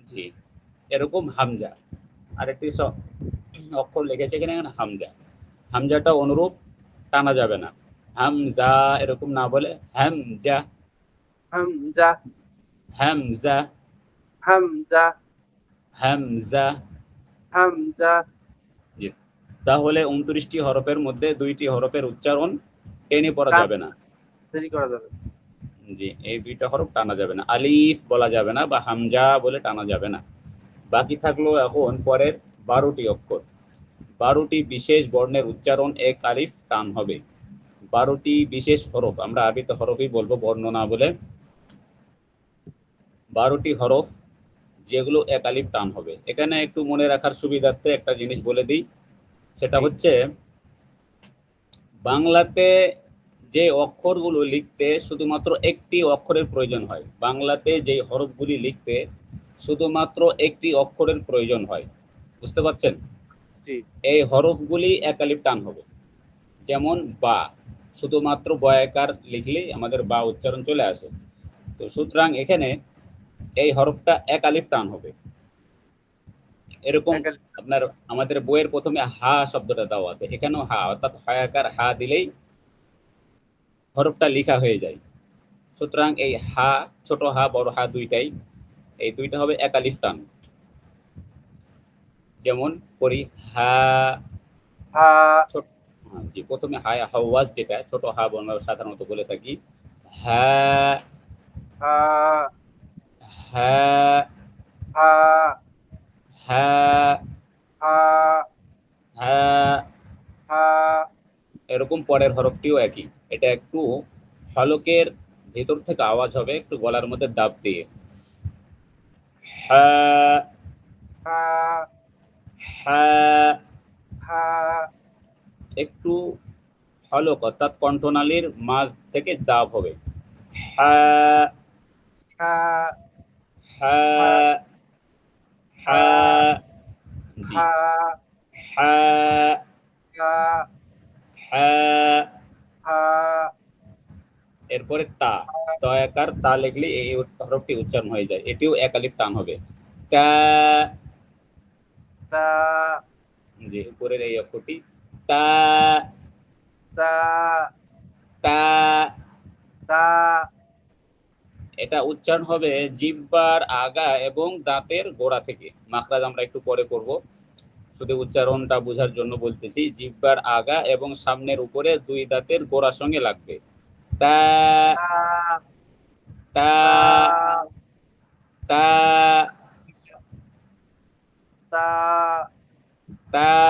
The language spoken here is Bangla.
জি, এরকম হামজা। আরেকটি অক্ষর লিখেছে এখানে হামজা। হামজাটা অনুরূপ, টানা যাবে না। হামজা এরকম না বলে হামজা, হামজা, হামজা, হামজা, হামজা। হামজা। জি। তাহলে ২৯টি হরফের মধ্যে ২টি হরফের উচ্চারণ টেনে পড়া টান যাবে না। দেরি করা যাবে। জি, এই ২টা হরফ টানা যাবে না। আলিফ বলা যাবে না বা হামজা বলে টানা যাবে না। বাকি থাকলো এখন পরের ১২টি অক্ষর। ১২টি বিশেষ বর্ণের উচ্চারণ এক আলিফ টান হবে। ১২টি বিশেষ হরফ, আমরা আরবিতে হরফই বলবো, বর্ণ না বলে। ১২টি হরফ যেগুলো এক আলিফ টান হবে। এখানে একটু মনে রাখার সুবিধার্থে একটা জিনিস বলে দিই, সেটা জি, হচ্ছে বাংলাতে যে অক্ষরগুলো লিখতে শুধুমাত্র একটি অক্ষরের প্রয়োজন হয়, বাংলাতে যে হরফগুলি লিখতে শুধুমাত্র একটি অক্ষরের প্রয়োজন হয়, বুঝতে পারছেন? জি, এই হরফগুলি এক আলিফ টান হবে। যেমন বা, শুধুমাত্র বয়াকার লিখলেই আমাদের বা উচ্চারণ চলে আসে। তো সুতরাং এখানে এই হরফটা এক আলিফ টান হবে। এরকম একালি, আপনার আমাদের বইয়ের প্রথমে হা শব্দটা দেওয়া আছে, এখানেও হা, অর্থাৎ হয়াকার হা দিলেই হরফটা লেখা হয়ে যায়। সুতরাং এই হা, ছোট হা বড় হা দুইটাই, এই দুইটা হবে এক আলিফ টান। যেমন করি হা, হা, ছোট, জি, প্রথমে হা হাওয়াজ, যেটা ছোট হা আমরা সাধারণত বলে থাকি, হা, হা, হা, হা, হা, হা, হা। হা। এরকম পরের হরফটিও একই। এটা একটু হলকের ভেতর থেকে আওয়াজ হবে, একটু গলার মধ্যে দাব দিয়ে, হা, হা, হা। হা, একটু হলক, অর্থাৎ কণ্ঠনালীর মাঝ থেকে দাব হবে, হা, হা, হা, হা, হা, হা। জি, হা, হা, হা, হা। হা, এরপরে তা, তয়াকার তা লিখলে এই হরফটি উচ্চারণ হয়ে যায়, এটিও এক আলিফ টান হবে, তা। তা, জি, উপরের এই অক্ষরটি তা, তা, তা। তা। এটা উচ্চারণ হবে জিহ্বার আগা এবং দাঁতের গোড়া থেকে। মাখরাজ আমরা একটু পরে করব, শুধু উচ্চারণটা বোঝার জন্য বলতেছি। জিহ্বার আগা এবং সামনের উপরে দুই দাঁতের গোড়ার সঙ্গে লাগবে, তা, তা, তা, তা, তা, তা। তা।